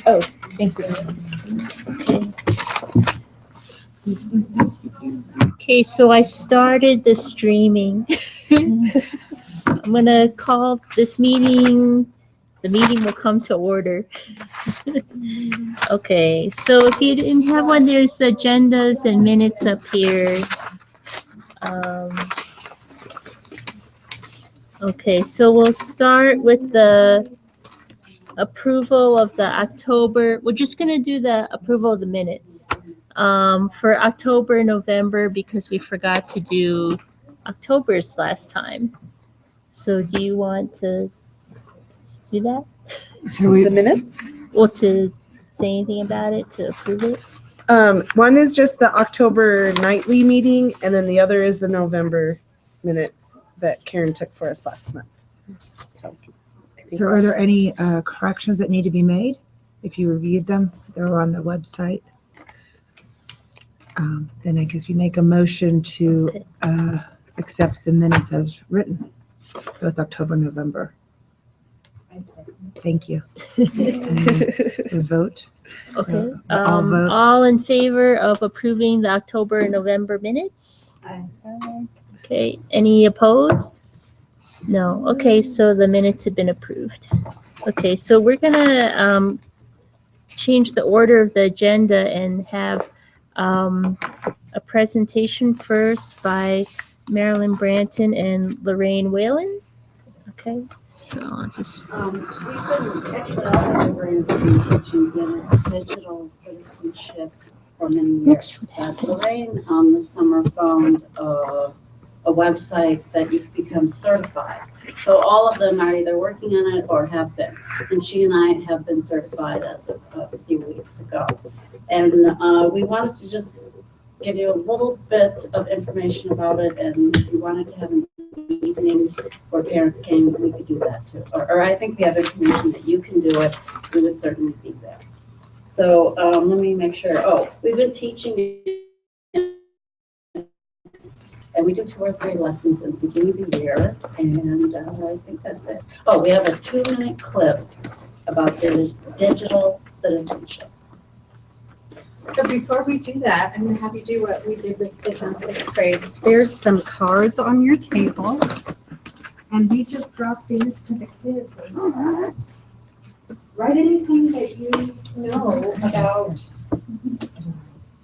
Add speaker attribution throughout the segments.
Speaker 1: Oh, thanks.
Speaker 2: Okay, so I started the streaming. I'm gonna call this meeting, the meeting will come to order. Okay, so if you didn't have one, there's agendas and minutes up here. Okay, so we'll start with the approval of the October. We're just gonna do the approval of the minutes for October and November because we forgot to do October's last time. So do you want to do that?
Speaker 3: So the minutes?
Speaker 2: Or to say anything about it, to approve it?
Speaker 3: One is just the October nightly meeting, and then the other is the November minutes that Karen took for us last month.
Speaker 4: So are there any corrections that need to be made? If you reviewed them, they're on the website. Then I guess we make a motion to accept the minutes as written, both October and November. Thank you. And vote.
Speaker 2: Okay.
Speaker 4: I'll vote.
Speaker 2: All in favor of approving the October and November minutes?
Speaker 1: Aye.
Speaker 2: Okay. Any opposed? No. Okay, so the minutes have been approved. Okay, so we're gonna change the order of the agenda and have a presentation first by Marilyn Branton and Lorraine Whalen. Okay, so I'll just.
Speaker 5: We've been actually teaching digital citizenship for many years. But Lorraine this summer found a website that you can become certified. So all of them are either working on it or have been. And she and I have been certified as of a few weeks ago. And we wanted to just give you a little bit of information about it, and if you wanted to have an evening where parents came, we could do that too. Or I think we have information that you can do it, we would certainly be there. So let me make sure. Oh, we've been teaching, and we do 2 or 3 lessons in the beginning of the year, and I think that's it. Oh, we have a 2-minute clip about digital citizenship.
Speaker 6: So before we do that, I'm going to have you do what we did with kids in 6th grade. There's some cards on your table, and we just drop these to the kids. Write anything that you know about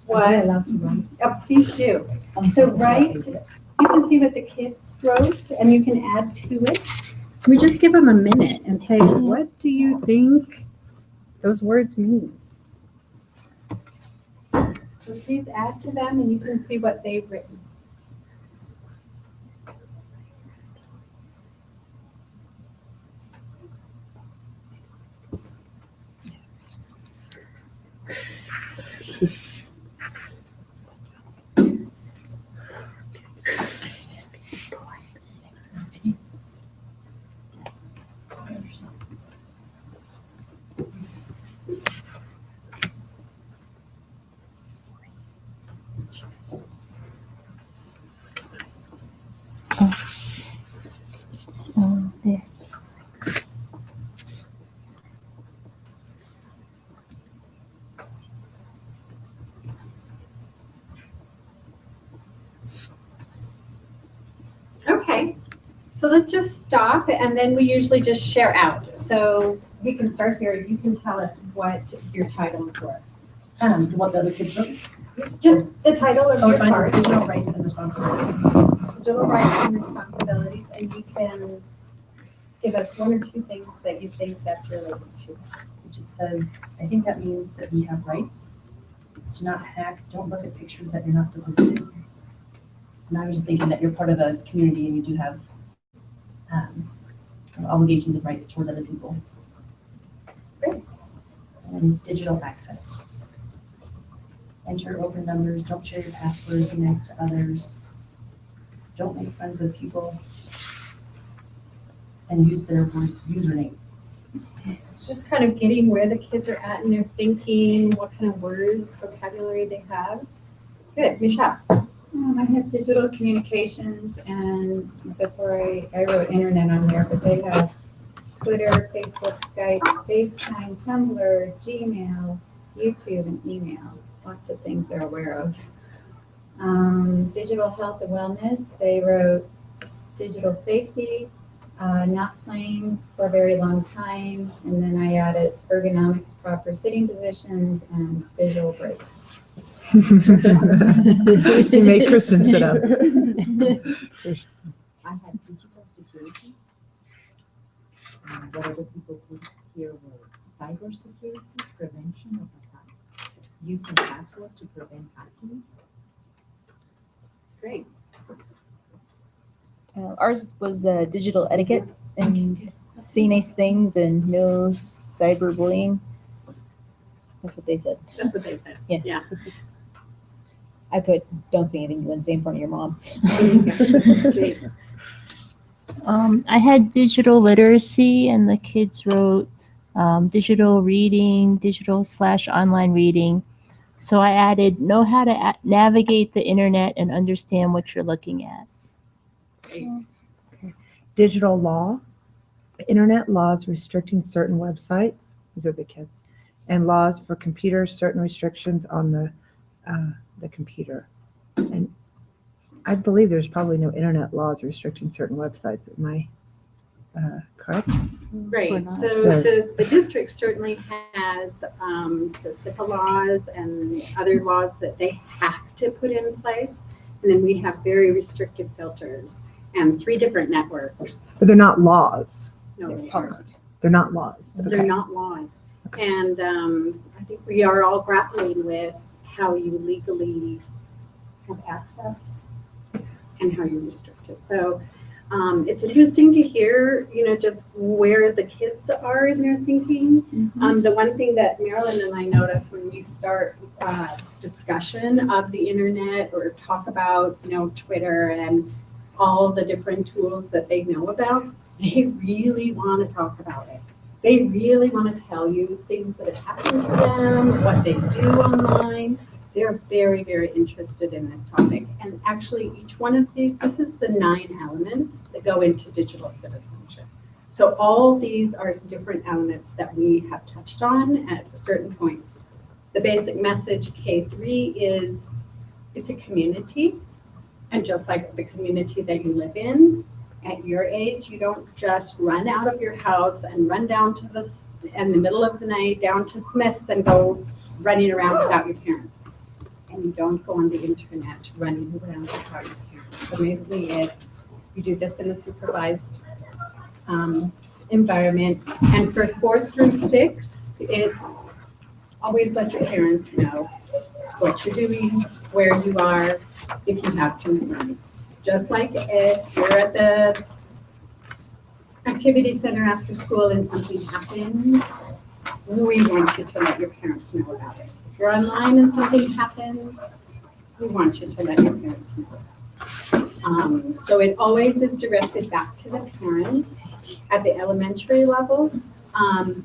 Speaker 6: what. Am I allowed to write? Oh, please do. So write, you can see what the kids wrote, and you can add to it. We just give them a minute and say, what do you think those words mean? So please add to them, and you can see what they've written.
Speaker 2: There.
Speaker 6: Okay, so let's just stop, and then we usually just share out. So we can start here. You can tell us what your titles were.
Speaker 1: What the other kids wrote?
Speaker 6: Just the title of your part.
Speaker 1: Digital rights and responsibilities.
Speaker 6: Digital rights and responsibilities, and you can give us 1 or 2 things that you think that's related to.
Speaker 1: It just says, I think that means that we have rights to not hack, don't look at pictures that you're not supposed to. And I was just thinking that you're part of a community and you do have obligations and rights towards other people.
Speaker 6: Great.
Speaker 1: And digital access. Enter open numbers, don't share your password, be nice to others. Don't make friends with people. And use their username.
Speaker 6: Just kind of getting where the kids are at in their thinking, what kind of words, vocabulary they have. Good, Michelle.
Speaker 7: I have digital communications, and before I wrote internet on there, but they have Twitter, Facebook, Skype, FaceTime, Tumblr, Gmail, YouTube, and email. Lots of things they're aware of. Digital health and wellness, they wrote digital safety, not playing for a very long time, and then I added ergonomics, proper sitting positions, and visual breaks.
Speaker 4: You made Kristen sit up.
Speaker 8: I had digital security. What other people put here were cybersecurity, prevention of attacks, using password to prevent hacking.
Speaker 5: Great.
Speaker 9: Ours was digital etiquette and see nice things and no cyberbullying. That's what they said.
Speaker 5: That's what they said.
Speaker 9: Yeah.
Speaker 5: Yeah.
Speaker 9: I put, don't say anything Wednesday in front of your mom.
Speaker 5: Great.
Speaker 2: I had digital literacy, and the kids wrote digital reading, digital/online reading. So I added know how to navigate the internet and understand what you're looking at.
Speaker 5: Great.
Speaker 4: Digital law, internet laws restricting certain websites. These are the kids. And laws for computers, certain restrictions on the computer. And I believe there's probably no internet laws restricting certain websites. Am I correct?
Speaker 5: Great. So
Speaker 4: So-
Speaker 5: the district certainly has the SIPA laws and other laws that they have to put in place. And then we have very restrictive filters and 3 different networks.
Speaker 4: But they're not laws.
Speaker 5: No,
Speaker 4: They're
Speaker 5: they
Speaker 4: parts.
Speaker 5: aren't.
Speaker 4: They're not laws.
Speaker 5: They're
Speaker 4: Okay.
Speaker 5: not laws. And I think we are all grappling with how you legally have access and how you restrict it. So it's interesting to hear, just where the kids are in their thinking. The one thing that Marilyn and I notice when we start discussion of the internet or talk about, Twitter and all the different tools that they know about, they really want to talk about it. They really want to tell you things that have happened to them, what they do online. They're very, very interested in this topic. And actually, each one of these, this is the 9 elements that go into digital citizenship. So all these are different elements that we have touched on at a certain point. The basic message, K3, is it's a community. And just like the community that you live in, at your age, you don't just run out of your house and run down to in the middle of the night, down to Smith's and go running around without your parents. And you don't go on the internet running around without your parents. So basically you do this in a supervised environment. And for 4 through 6, it's always let your parents know what you're doing, where you are, if you have concerns. Just like if you're at the activity center after school and something happens, we want you to let your parents know about it. If you're online and something happens, we want you to let your parents know. So it always is directed back to the parents at the elementary level.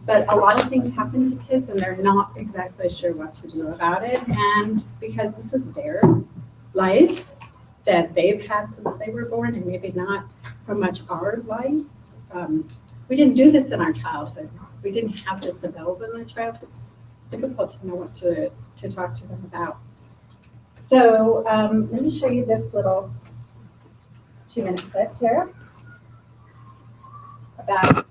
Speaker 5: But a lot of things happen to kids and they're not exactly sure what to do about it. And because this is their life that they've had since they were born and maybe not so much our life. We didn't do this in our childhoods. We didn't have this available in our childhoods. It's difficult to know what to talk to them about. So let me show you this little 2-minute clip, Tara, about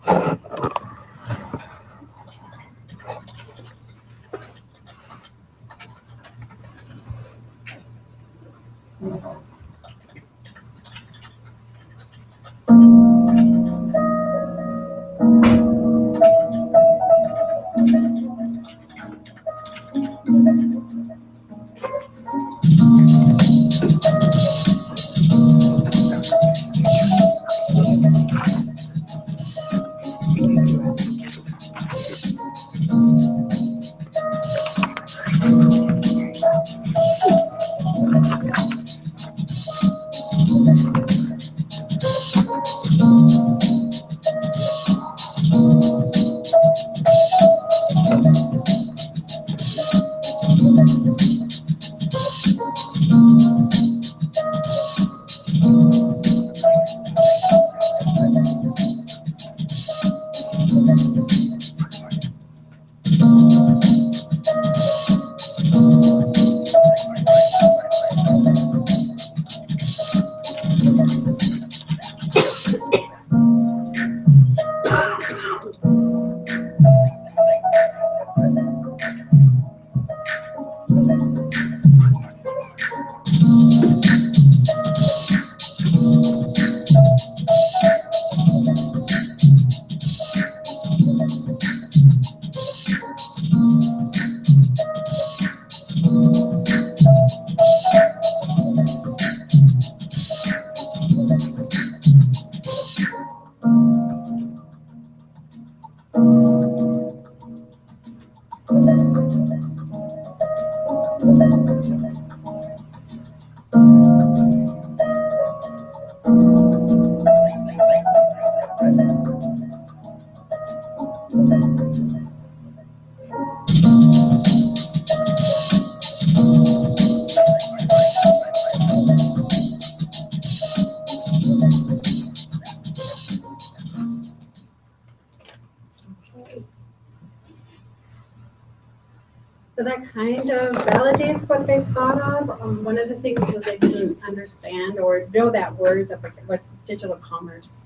Speaker 6: So that kind of validates what they've thought of. One of the things that they didn't understand or know that word was digital commerce.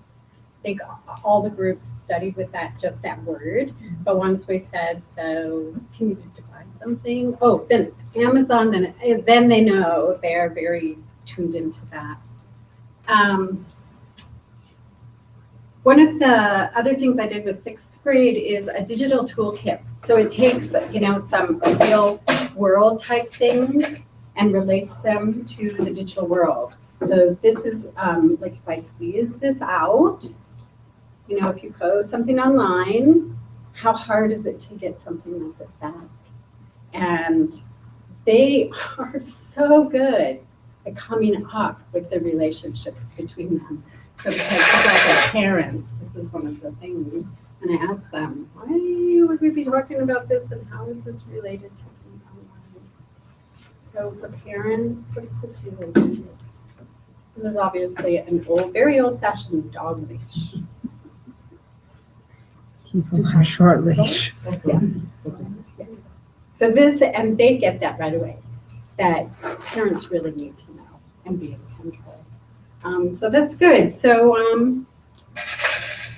Speaker 6: I think all the groups studied with just that word. But once we said, so can you buy something? Oh, then it's Amazon. Then they know. They're very tuned into that. One of the other things I did with 6th grade is a digital toolkit. So it takes, some real world type things and relates them to the digital world. So this is like if I squeeze this out, if you post something online, how hard is it to get something like this back? And they are so good at coming up with the relationships between them. So because as parents, this is one of the things, and I ask them, why would we be talking about this and how is this related to online? So for parents, what is this related to? This is obviously an very old-fashioned dog leash.
Speaker 4: Keep them on a short leash.
Speaker 6: Yes. Yes. So this, and they get that right away, that parents really need to know and be in control. So that's good. So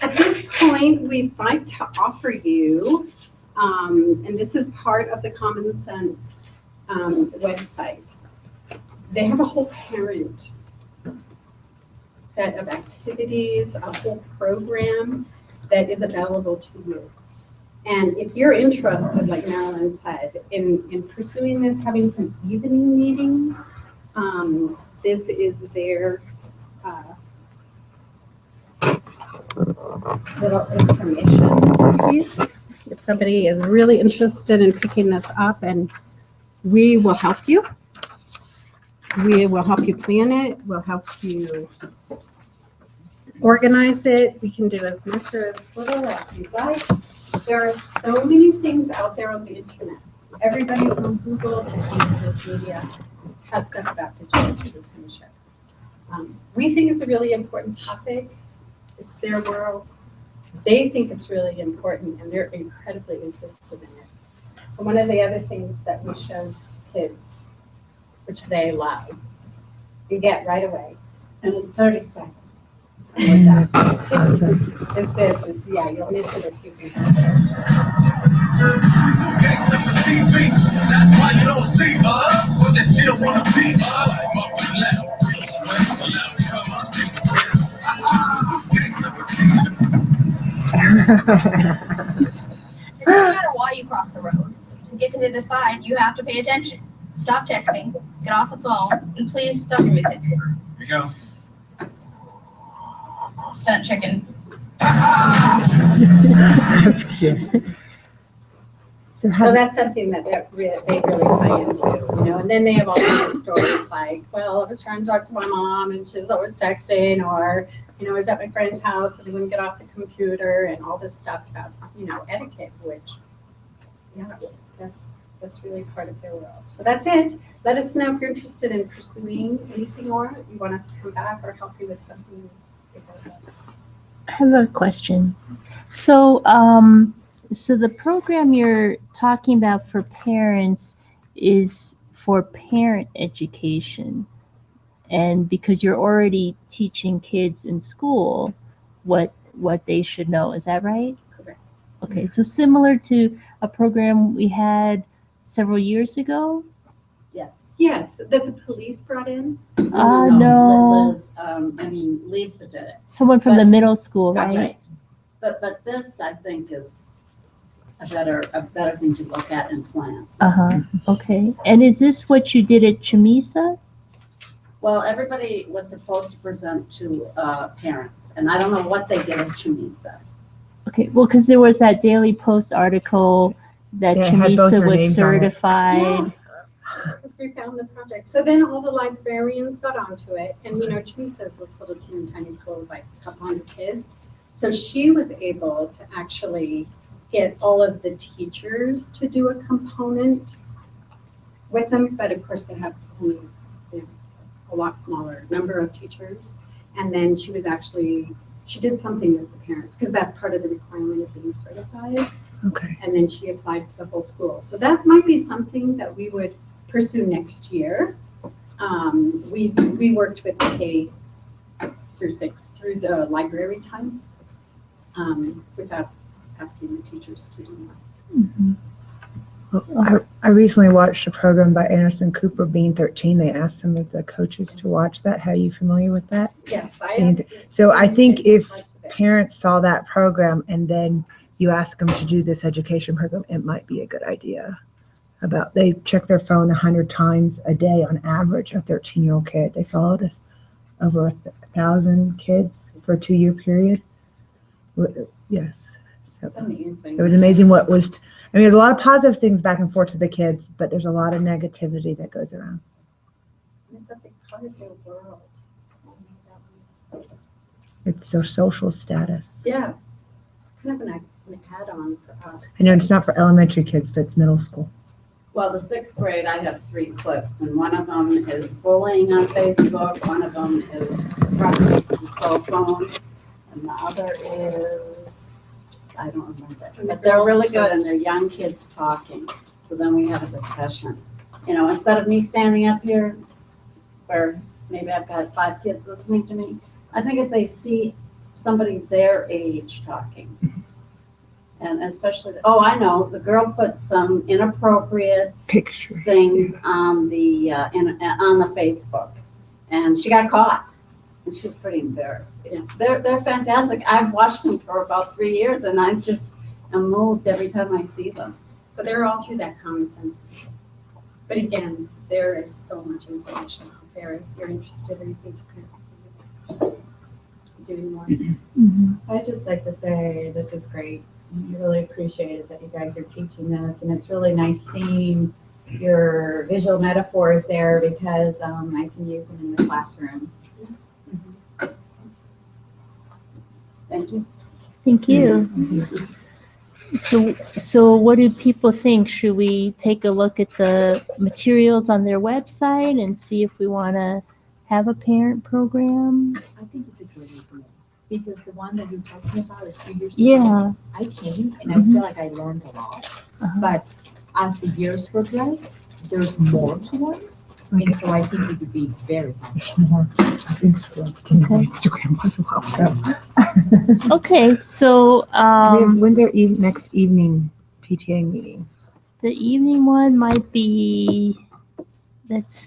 Speaker 6: at this point, we'd like to offer you, and this is part of the Common Sense website. They have a whole parent set of activities, a whole program that is available to you. And if you're interested, like Marilyn said, in pursuing this, having some evening meetings, this is their little information piece. If somebody is really interested in picking this up, and we will help you. We will help you plan it. We'll help you organize it. We can do as much or as little as you'd like. There are so many things out there on the internet. Everybody from Google to campus media has stuff about digital citizenship. We think it's a really important topic. It's their world. They think it's really important, and they're incredibly interested in it. So one of the other things that we show kids, which they love, you get right away, and it's 30 seconds. With that. Is this, yeah, you'll miss it if you can.
Speaker 10: Gangsta for TV, that's why you don't see us, but they still wanna be us.
Speaker 11: It doesn't matter why you cross the road. To get to the other side, you have to pay attention. Stop texting, get off the phone, and please stop your music.
Speaker 10: Here you go.
Speaker 11: Stunt chicken.
Speaker 4: That's cute. So
Speaker 6: So that's something that they really tie into, and then they have all kinds of stories like, well, I was trying to talk to my mom and she was always texting, or, I was at my friend's house and I wouldn't get off the computer, and all this stuff about, etiquette, which, yeah, that's really part of their world. So that's it. Let us know if you're interested in pursuing anything more, you want us to come back or help you with something.
Speaker 2: I have a question. So, so the program you're talking about for parents is for parent education, and because you're already teaching kids in school what they should know, is that right?
Speaker 6: Correct.
Speaker 2: Okay, so similar to a program we had several years ago.
Speaker 5: Yes,
Speaker 6: that the police brought in.
Speaker 2: No.
Speaker 5: Liz, Lisa did it.
Speaker 2: Someone from
Speaker 5: But-
Speaker 2: the middle school,
Speaker 5: That's
Speaker 2: right?
Speaker 5: right. But this, I think, is a better thing to look at and plan.
Speaker 2: Okay. And is this what you did at Chamisa?
Speaker 5: Well, everybody was supposed to present to parents, and I don't know what they did at Chamisa.
Speaker 2: Okay, well, because there was that Daily Post article that
Speaker 4: Yeah, it had both
Speaker 2: Chamisa
Speaker 4: your
Speaker 2: was
Speaker 4: names on it.
Speaker 2: certified.
Speaker 6: Yes, because we found the project. So then all the librarians got onto it, and Chamisa is this little teeny tiny school with like a couple hundred kids. So she was able to actually get all of the teachers to do a component with them, but of course they have only a lot smaller number of teachers. And then she did something with the parents, because that's part of the requirement of being certified.
Speaker 4: Okay.
Speaker 6: And then she applied to the whole school. So that might be something that we would pursue next year. We worked with K through 6 through the library time without asking the teachers to do that.
Speaker 4: I recently watched a program by Anderson Cooper, Being 13. They asked some of the coaches to watch that. Are you familiar with that?
Speaker 6: Yes,
Speaker 4: So I think if
Speaker 6: parts of it.
Speaker 4: parents saw that program and then you ask them to do this education program, it might be a good idea. They check their phone 100 times a day on average, a 13-year-old kid. They followed over 1,000 kids for a 2-year period. Yes. So
Speaker 5: That's amazing.
Speaker 4: it was amazing there's a lot of positive things back and forth to the kids, but there's a lot of negativity that goes around.
Speaker 5: It's a big part of their world.
Speaker 4: It's their social status.
Speaker 5: Yeah. Kind of an add-on for us.
Speaker 4: I know it's not for elementary kids, but it's middle school.
Speaker 5: Well, the 6th grade, I have 3 clips, and one of them is bullying on Facebook, one of them is reference to the cell phone, and the other is, I don't remember. But they're really good, and they're young kids talking. So then we have a discussion. You know, instead of me standing up here, where maybe I've got 5 kids listening to me, I think if they see somebody their age talking, and especially, I know, the girl put some inappropriate
Speaker 4: Picture.
Speaker 5: things on the on the Facebook, and she got caught, and she was pretty embarrassed. Yeah, they're fantastic. I've watched them for about 3 years, and I'm moved every time I see them.
Speaker 6: So they're all through that common sense. But again, there is so much information out there. If you're interested, or you think you could doing more.
Speaker 7: I'd just like to say this is great. I really appreciate it that you guys are teaching this, and it's really nice seeing your visual metaphors there because I can use them in the classroom.
Speaker 5: Thank you.
Speaker 2: Thank you. So what do people think? Should we take a look at the materials on their website and see if we want to have a parent program?
Speaker 8: I think it's a great idea, because the one that you're talking about a few years ago,
Speaker 2: Yeah.
Speaker 8: I came and I feel like I learned a lot. But as the years progress, there's more to learn. And so I think it would be very helpful.
Speaker 4: Instagram was well.
Speaker 2: Okay, so
Speaker 4: When's our next evening PTA meeting?
Speaker 2: the evening one might be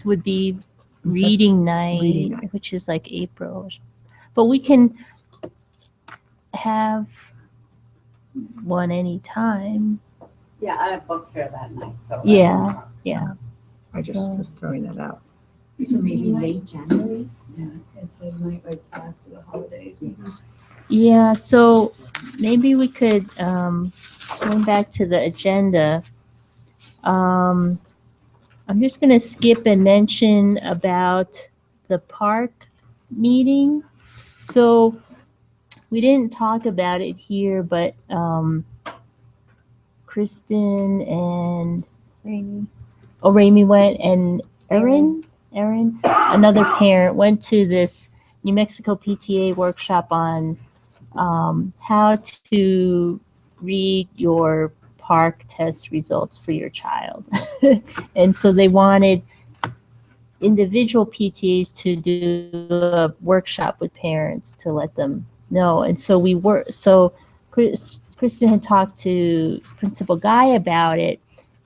Speaker 2: would be reading
Speaker 4: Reading
Speaker 2: night,
Speaker 4: night.
Speaker 2: which is like April. But we can have one anytime.
Speaker 5: Yeah, I have book fair that night, so.
Speaker 2: Yeah.
Speaker 4: I just
Speaker 2: So-
Speaker 4: was throwing that out.
Speaker 8: So maybe late January?
Speaker 7: They might wait after the holidays.
Speaker 2: Yeah, so maybe we could, going back to the agenda, I'm just gonna skip and mention about the park meeting. So we didn't talk about it here, but Kristen and Rami went, and Erin, another parent, went to this New Mexico PTA workshop on how to read your park test results for your child. And so they wanted individual PTAs to do a workshop with parents to let them know. And so Kristen had talked to Principal Guy about it,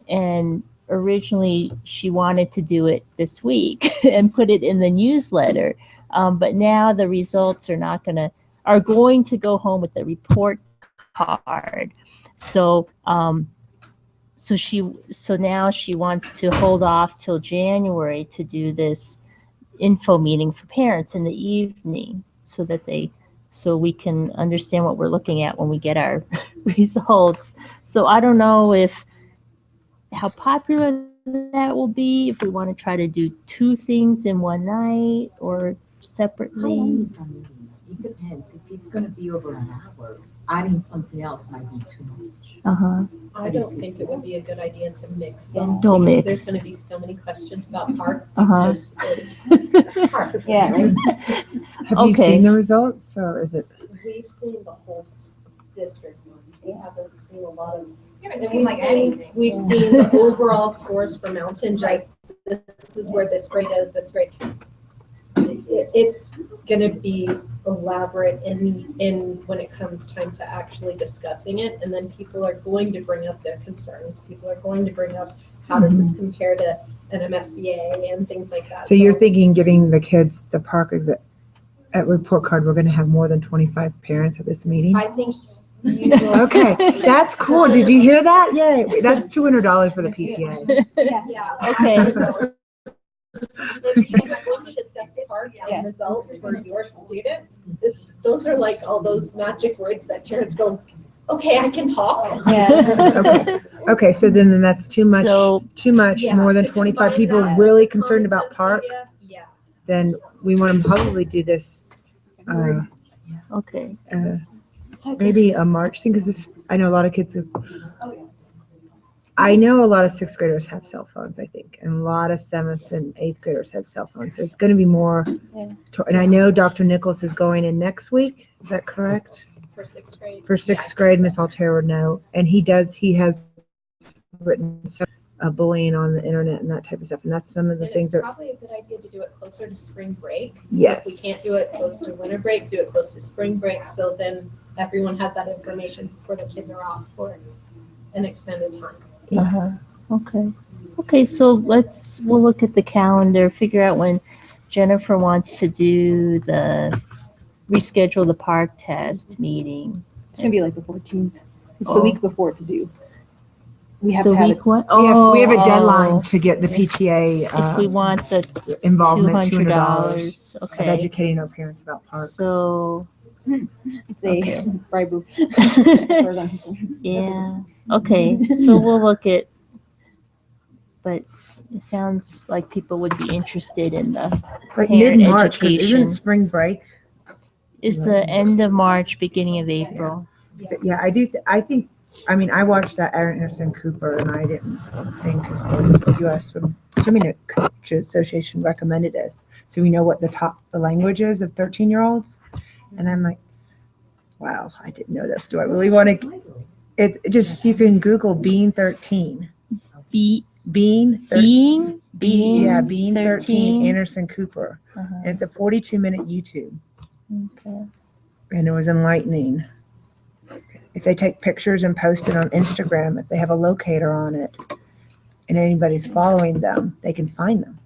Speaker 2: and originally she wanted to do it this week and put it in the newsletter. But now the results are going to go home with the report card. So now she wants to hold off till January to do this info meeting for parents in the evening so we can understand what we're looking at when we get our results. So I don't know how popular that will be, if we want to try to do 2 things in one night or
Speaker 8: How long
Speaker 2: separately.
Speaker 8: is that meeting? It depends. If it's gonna be over an hour, adding something else might be too much.
Speaker 2: Uh-huh.
Speaker 12: I don't think it would be a good idea to mix them.
Speaker 2: Don't
Speaker 12: because
Speaker 2: mix.
Speaker 12: There's gonna be so many questions about park
Speaker 2: Uh-huh.
Speaker 12: because it's park.
Speaker 2: Yeah, right.
Speaker 4: Have you
Speaker 2: Okay.
Speaker 4: seen the results, or is it?
Speaker 12: We've seen the whole district one, we haven't seen a lot of.
Speaker 11: You haven't seen like anything.
Speaker 12: We've seen the overall scores for Mountain, just this is where this grade is, this grade. It's gonna be elaborate in when it comes time to actually discussing it, and then people are going to bring up their concerns. People are going to bring up how does this compare to an MSBA and things like that.
Speaker 4: So you're thinking getting the kids the park exit at report card, we're gonna have more than 25 parents at this meeting?
Speaker 12: I think you will.
Speaker 4: Okay, that's cool. Did you hear that? Yay, that's $200 for the PTA.
Speaker 12: Yeah.
Speaker 2: Okay.
Speaker 12: If you are going to discuss park and results for your student, those are like all those magic words that parents go, okay, I can talk.
Speaker 2: Yeah.
Speaker 4: Okay, so then that's too much,
Speaker 2: So-
Speaker 12: Yeah,
Speaker 4: more than
Speaker 12: to
Speaker 4: 25
Speaker 12: combine
Speaker 4: people
Speaker 12: that
Speaker 4: really
Speaker 12: with the
Speaker 4: concerned
Speaker 12: common
Speaker 4: about
Speaker 12: sense
Speaker 4: park,
Speaker 12: idea, yeah.
Speaker 4: then we want to probably do this,
Speaker 2: Okay.
Speaker 4: maybe a March thing, because this, I know a lot of kids have, I know a lot of sixth graders have cell phones, I think, and a lot of seventh and eighth graders have cell phones. So it's going to be more, and I know Dr. Nichols is going in next week. Is that correct?
Speaker 12: For sixth grade.
Speaker 4: For sixth grade, Miss Altera would know. And he has written bullying on the internet and that type of stuff. And that's some of the
Speaker 12: And
Speaker 4: things
Speaker 12: it's
Speaker 4: that,
Speaker 12: probably a good idea to do it closer to spring break.
Speaker 4: yes.
Speaker 12: If we can't do it close to winter break, do it close to spring break, so then everyone has that information before the kids are off for an extended time.
Speaker 2: Uh-huh. Okay. Okay, so we'll look at the calendar, figure out when Jennifer wants to do reschedule the park test meeting.
Speaker 13: It's gonna be like the 14th. It's
Speaker 2: Oh.
Speaker 13: the week before to do. We have
Speaker 2: The
Speaker 13: to have
Speaker 2: week
Speaker 13: it.
Speaker 2: what?
Speaker 4: We have a
Speaker 2: Oh,
Speaker 4: deadline to get the PTA
Speaker 2: if we want the
Speaker 4: involvement,
Speaker 2: $200.
Speaker 4: of
Speaker 2: Okay.
Speaker 4: educating our parents about park.
Speaker 2: So,
Speaker 13: It's a
Speaker 2: okay.
Speaker 13: bribe. As far as I'm concerned.
Speaker 2: Yeah. Okay, so we'll look at, but it sounds like people would be interested in the
Speaker 4: Like
Speaker 2: parent
Speaker 4: mid-March, because
Speaker 2: education.
Speaker 4: isn't spring break?
Speaker 2: It's the end of March, beginning of April.
Speaker 4: Yeah, I do. I think. I mean, I watched that Anderson Cooper, and I didn't think because the U.S. Swimming Coaches Association recommended it, so we know what the language is of 13-year-olds. And I'm like, wow, I didn't know this. Do I really want to? It's just you can Google Being 13. Being 13. Being 13. Anderson Cooper.
Speaker 2: Uh-huh.
Speaker 4: And it's a 42-minute YouTube,
Speaker 2: Okay.
Speaker 4: and it was enlightening. If they take pictures and post it on Instagram, if they have a locator on it, and anybody's following them, they can find them.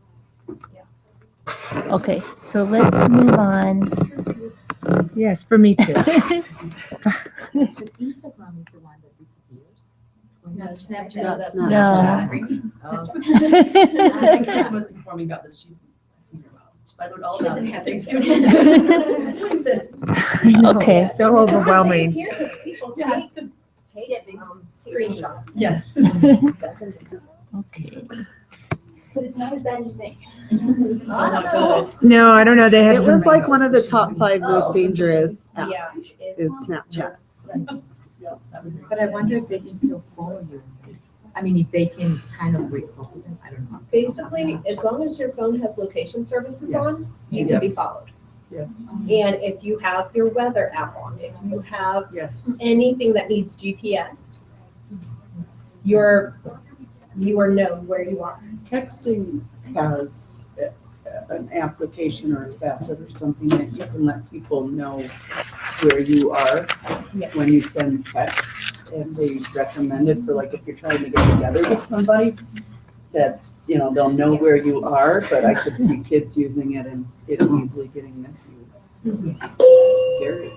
Speaker 2: Okay, so let's move on.
Speaker 4: Yes, for me too.
Speaker 8: But Instagram is the one that disappears.
Speaker 1: No, Snapchat.
Speaker 12: No, that's
Speaker 2: No.
Speaker 1: My cousin was informing about this. She's a senior mom. So I wrote all about it. Thanksgiving.
Speaker 2: Okay.
Speaker 4: So overwhelming.
Speaker 12: People take screenshots.
Speaker 1: Yeah.
Speaker 2: Okay.
Speaker 11: But it's not as bad as you think.
Speaker 4: No, I don't know. They have
Speaker 3: It was like one of the top 5 most dangerous apps
Speaker 12: Yeah.
Speaker 3: is Snapchat.
Speaker 8: But I wonder if they can still follow you. I mean, if they can kind of recall them, I don't know.
Speaker 12: Basically, as long as your phone has location services on, you can be followed.
Speaker 3: Yes.
Speaker 12: And if you have your weather app on, if you have
Speaker 3: Yes.
Speaker 12: anything that needs GPS, you are known where you are.
Speaker 14: Texting has an application or a facet or something that you can let people know where you are when you send texts. And they recommend it for like if you're trying to get together with somebody, that, you know, they'll know where you are, but I could see kids using it and it easily getting misused. It's scary.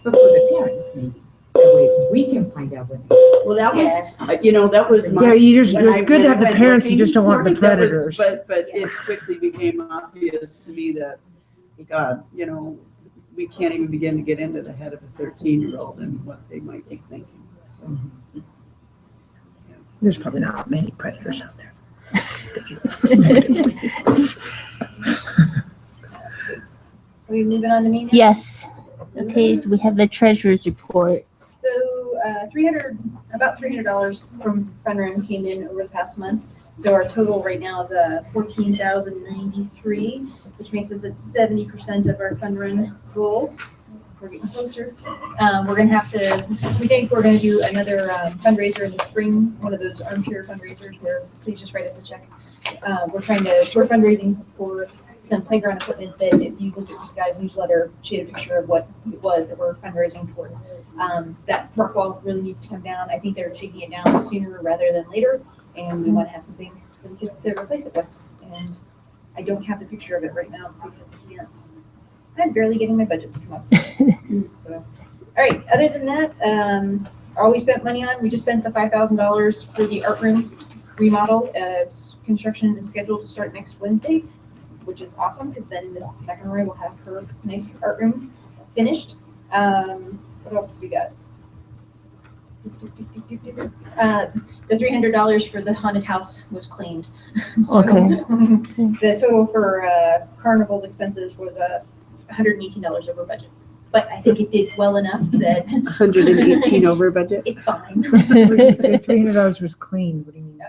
Speaker 8: But for the parents, maybe. That way we can find out when they.
Speaker 14: Well, that was, you know, that was my.
Speaker 4: Yeah, it's
Speaker 14: when I
Speaker 4: good to have the
Speaker 14: went
Speaker 4: parents. You
Speaker 14: looking
Speaker 4: just don't want
Speaker 14: for
Speaker 4: the
Speaker 14: it, that was-
Speaker 4: predators.
Speaker 14: But it quickly became obvious to me that, God, you know, we can't even begin to get into the head of a 13-year-old and what they might be thinking. So.
Speaker 4: There's probably not many predators out there.
Speaker 1: Are we moving on to me now?
Speaker 2: Yes. Okay, we have the treasurer's report.
Speaker 1: So, about $300 from Fun Run came in over the past month. So our total right now is $14,093, which makes us at 70% of our Fun Run goal.
Speaker 15: we're getting closer. We're gonna have to, we think we're gonna do another fundraiser in the spring, one of those armchair fundraisers where please just write us a check. We're fundraising for some playground equipment that if you look at this guy's newsletter, she had a picture of what it was that we're fundraising towards. That rock wall really needs to come down. I think they're taking it down sooner rather than later, and we want to have something for the kids to replace it with. And I don't have the picture of it right now because I can't. I'm barely getting my budget to come up. So, all right. Other than that, all we spent money on, we just spent the $5,000 for the art room remodel. Construction is scheduled to start next Wednesday, which is awesome because then Miss McEnroy will have her nice art room finished. What else have we got? The $300 for the haunted house was claimed. So,
Speaker 2: Okay.
Speaker 15: The total for Carnival's expenses was $118 over budget. But I think it did well enough that
Speaker 3: 118 over budget.
Speaker 15: it's fine.
Speaker 4: $300 was clean. What do you mean?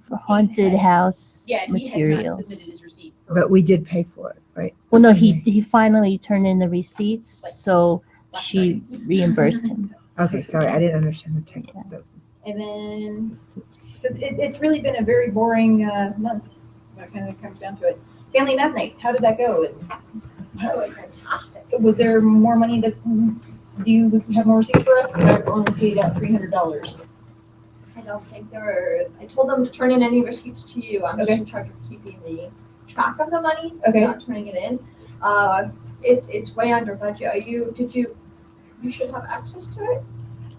Speaker 2: For haunted house
Speaker 15: Yeah, he had not
Speaker 2: materials.
Speaker 15: submitted his receipt.
Speaker 4: But we did pay for it, right?
Speaker 2: Well, no, he finally turned in the receipts, so she reimbursed him.
Speaker 4: Okay, sorry, I didn't understand the technical.
Speaker 15: And then, so it's really been a very boring month. That kind of comes down to it. Family math night, how did that go? Was there more money that, do you have more receipts for us? Because I've only paid out $300.
Speaker 6: I don't think there were, I told them to turn in any receipts to you. I'm just
Speaker 15: Okay.
Speaker 6: in charge of keeping the track of the money,
Speaker 15: Okay.
Speaker 6: not turning it in. It's way under budget. You should have access to it?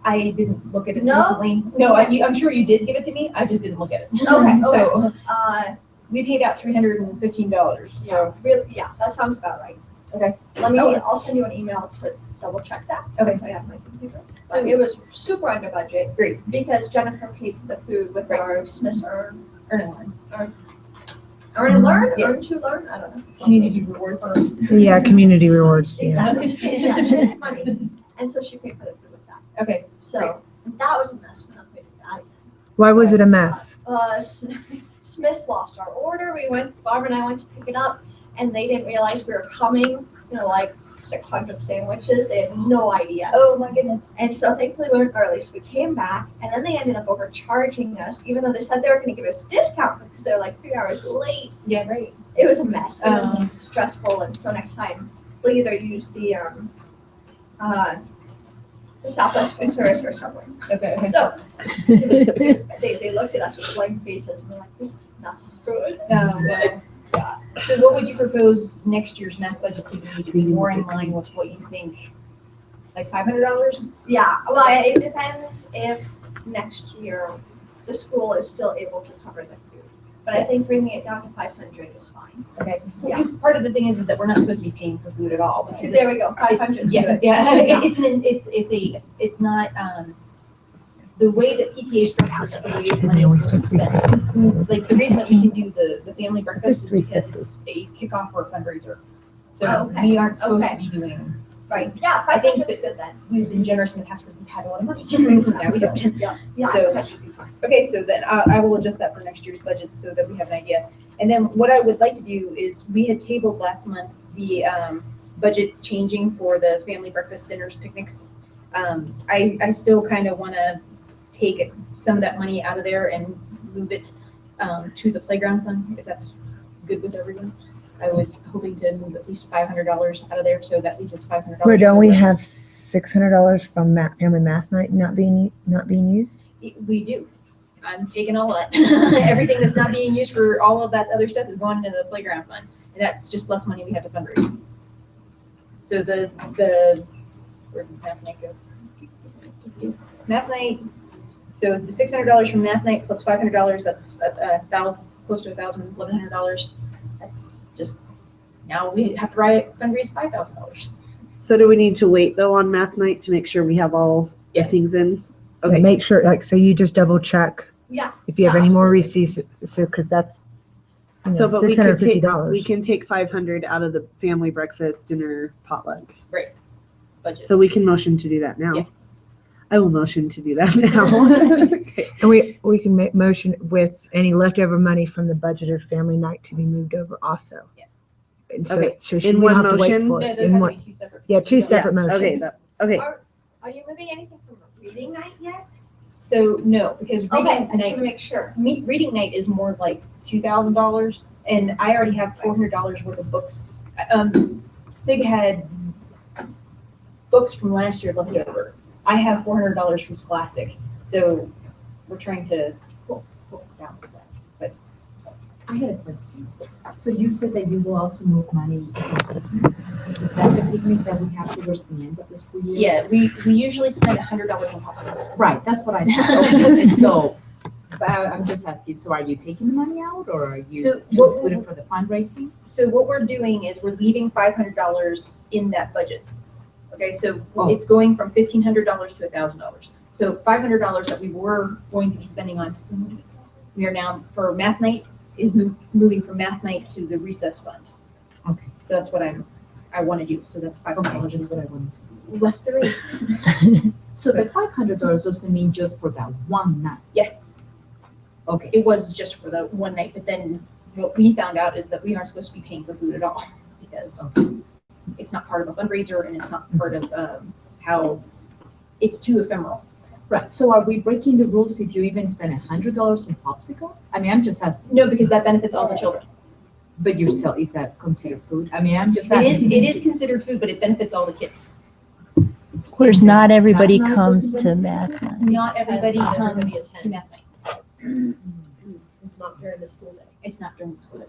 Speaker 15: I didn't look at it
Speaker 6: No?
Speaker 15: recently. No, I'm sure you did give it to me. I just didn't look at it.
Speaker 6: Okay,
Speaker 15: So
Speaker 6: okay.
Speaker 15: we paid out $315.
Speaker 6: Yeah,
Speaker 15: So
Speaker 6: really, yeah, that sounds about right.
Speaker 15: okay.
Speaker 6: I'll send you an email to double check that.
Speaker 15: Okay.
Speaker 6: So I have my computer.
Speaker 15: So-
Speaker 6: So it was super under budget.
Speaker 15: Great.
Speaker 6: Because Jennifer paid for the food with
Speaker 15: Right.
Speaker 6: our Smith's Earn
Speaker 15: Earn and learn.
Speaker 6: and Learn,
Speaker 15: Yeah.
Speaker 6: Earn to Learn, I don't know.
Speaker 15: Community rewards.
Speaker 4: Yeah, community rewards, yeah.
Speaker 6: Exactly, yes, it's funny. And so she paid for the food with that.
Speaker 15: Okay.
Speaker 6: So that was a mess when I paid that.
Speaker 4: Why was it a mess?
Speaker 6: Smith's lost our order. Barb and I went to pick it up, and they didn't realize we were coming. Like 600 sandwiches. They had no idea.
Speaker 15: Oh my goodness.
Speaker 6: And so thankfully we went early. So we came back, and then they ended up overcharging us, even though they said they were going to give us a discount because they're like 3 hours late.
Speaker 15: Yeah, right.
Speaker 6: It was a mess. It was stressful, and so next time we'll either use the Southwest Food Service or Subway.
Speaker 15: Okay.
Speaker 6: So they looked at us with blank faces and were like, "This is not good."
Speaker 15: Well, so what would you propose next year's math budget to be more in line with what you think? Like $500?
Speaker 6: Yeah. Well, it depends if next year the school is still able to cover the food. But I think bringing it down to 500 is fine.
Speaker 15: Okay.
Speaker 6: Yeah.
Speaker 15: Because part of the thing is that we're not supposed to be paying for food at all. Because
Speaker 6: There we go. 500 is
Speaker 15: Yeah,
Speaker 6: good.
Speaker 15: yeah. It's not the way that PTA structures the way the money is supposed to be spent. Like the reason that we can do the family breakfast is because it's a kickoff or a fundraiser. So
Speaker 6: Okay.
Speaker 15: we aren't supposed to
Speaker 6: Okay.
Speaker 15: be doing.
Speaker 6: Right. Yeah,
Speaker 15: I think
Speaker 6: 500 is
Speaker 15: that
Speaker 6: good then.
Speaker 15: we've been generous in the past because we've had a lot of money. Now we don't.
Speaker 6: Yeah. Yeah.
Speaker 15: So-
Speaker 6: That should be fine.
Speaker 15: Okay, so then I will adjust that for next year's budget so that we have an idea. And then what I would like to do is, we had tabled last month the budget changing for the family breakfast, dinners, picnics. I still kind of want to take some of that money out of there and move it to the playground fund, if that's good with everyone. I was hoping to move at least $500 out of there, so that leaves us $500.
Speaker 4: Where don't
Speaker 15: for
Speaker 4: we
Speaker 15: the rest.
Speaker 4: have $600 from family math night not being used?
Speaker 15: We do. I'm taking all of that. Everything that's not being used for all of that other stuff is going into the playground fund. And that's just less money we have to fundraise. So where's the math night go? Math night, so the $600 from math night plus $500, that's close to $1,100. That's just, now we have to fundraise $5,000.
Speaker 3: So do we need to wait though on math night to make sure we have all the things in?
Speaker 4: Okay. Make sure, so you just double check
Speaker 6: Yeah.
Speaker 4: if you have any more
Speaker 6: absolutely.
Speaker 4: receipts, so, because that's,
Speaker 3: So, but we
Speaker 4: $650.
Speaker 3: can take 500 out of the family breakfast dinner potluck.
Speaker 15: Budget.
Speaker 3: So we can motion to do that now.
Speaker 15: Yeah.
Speaker 3: I will motion to do that now. Okay.
Speaker 4: And we can make motion with any leftover money from the budgeted family night to be moved over also.
Speaker 15: Yeah.
Speaker 4: And so,
Speaker 3: Okay,
Speaker 4: so she
Speaker 3: in
Speaker 4: we
Speaker 3: one
Speaker 4: don't have to wait
Speaker 3: motion?
Speaker 4: for
Speaker 15: No,
Speaker 4: it.
Speaker 15: those
Speaker 4: In
Speaker 15: have to
Speaker 4: one,
Speaker 15: be two separate.
Speaker 4: yeah, two separate
Speaker 3: Okay,
Speaker 4: motions.
Speaker 3: okay.
Speaker 6: Are you moving anything from reading night yet?
Speaker 15: So no, because
Speaker 6: Okay,
Speaker 15: reading
Speaker 6: I just want
Speaker 15: night,
Speaker 6: to make sure.
Speaker 15: reading night is more like $2,000, and I already have $400 worth of books. SIG had books from last year left over. I have $400 from Scholastic, so we're trying to pull down with that. But
Speaker 8: I had a question. So you said that you will also move money. Is that the picnic that we have towards the end of the school year?
Speaker 15: yeah, we usually spend $100 on popsicles.
Speaker 8: Right, that's what I thought. Okay, and so, but I'm just asking, so are you taking the money out or are you
Speaker 15: So
Speaker 8: to
Speaker 15: what-
Speaker 8: put it for the fundraising?
Speaker 15: So what we're doing is we're leaving $500 in that budget. Okay, so
Speaker 8: Oh.
Speaker 15: it's going from $1,500 to $1,000. So $500 that we were going to be spending on food, we are now, for math night, is moving from math night to the recess fund.
Speaker 8: Okay.
Speaker 15: So that's what I want to do, so that's
Speaker 8: Okay,
Speaker 15: $500.
Speaker 8: that's what I wanted to do.
Speaker 15: Less than
Speaker 8: So the $500 doesn't mean just for that one night?
Speaker 15: Yeah.
Speaker 8: Okay.
Speaker 15: It was just for the one night, but then what we found out is that we aren't supposed to be paying for food at all because it's not part of a fundraiser and it's not part of how it's too ephemeral.
Speaker 8: Right, so are we breaking the rules if you even spend $100 on popsicles? I mean, I'm just asking.
Speaker 15: No, because that benefits all the children.
Speaker 8: But you're still, is that considered food? I mean, I'm just
Speaker 15: It
Speaker 8: asking.
Speaker 15: is considered food, but it benefits all the kids.
Speaker 2: Of course, not everybody
Speaker 8: Not
Speaker 2: comes to
Speaker 8: everybody?
Speaker 2: math night.
Speaker 15: Not everybody
Speaker 6: Not
Speaker 15: comes
Speaker 6: everybody
Speaker 15: to
Speaker 6: attends.
Speaker 15: math night.
Speaker 6: It's not during the school day.
Speaker 15: It's not during the school day.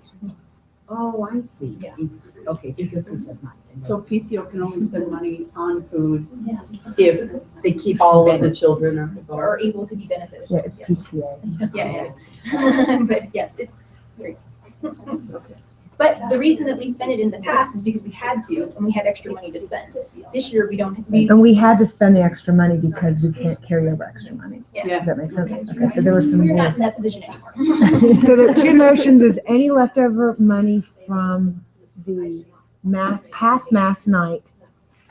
Speaker 8: Oh, I see.
Speaker 15: Yeah.
Speaker 8: It's, okay, because it's at night.
Speaker 14: So PTO can only spend money on food
Speaker 6: Yeah.
Speaker 14: if
Speaker 8: They keep
Speaker 14: all of the children are
Speaker 15: Are
Speaker 14: involved.
Speaker 15: able to be benefited.
Speaker 4: Yeah, it's
Speaker 15: Yes.
Speaker 4: PTA.
Speaker 15: Yeah, but yes, it's crazy. But the reason that we spent it in the past is because we had to, and we had extra money to spend. This year, we don't,
Speaker 4: And we had to spend the extra money because we can't carry over extra money.
Speaker 15: yeah.
Speaker 4: Does that make sense? Okay, so there were some
Speaker 15: We're not
Speaker 4: rules.
Speaker 15: in that position anymore.
Speaker 4: So the two motions is any leftover money from the past math night.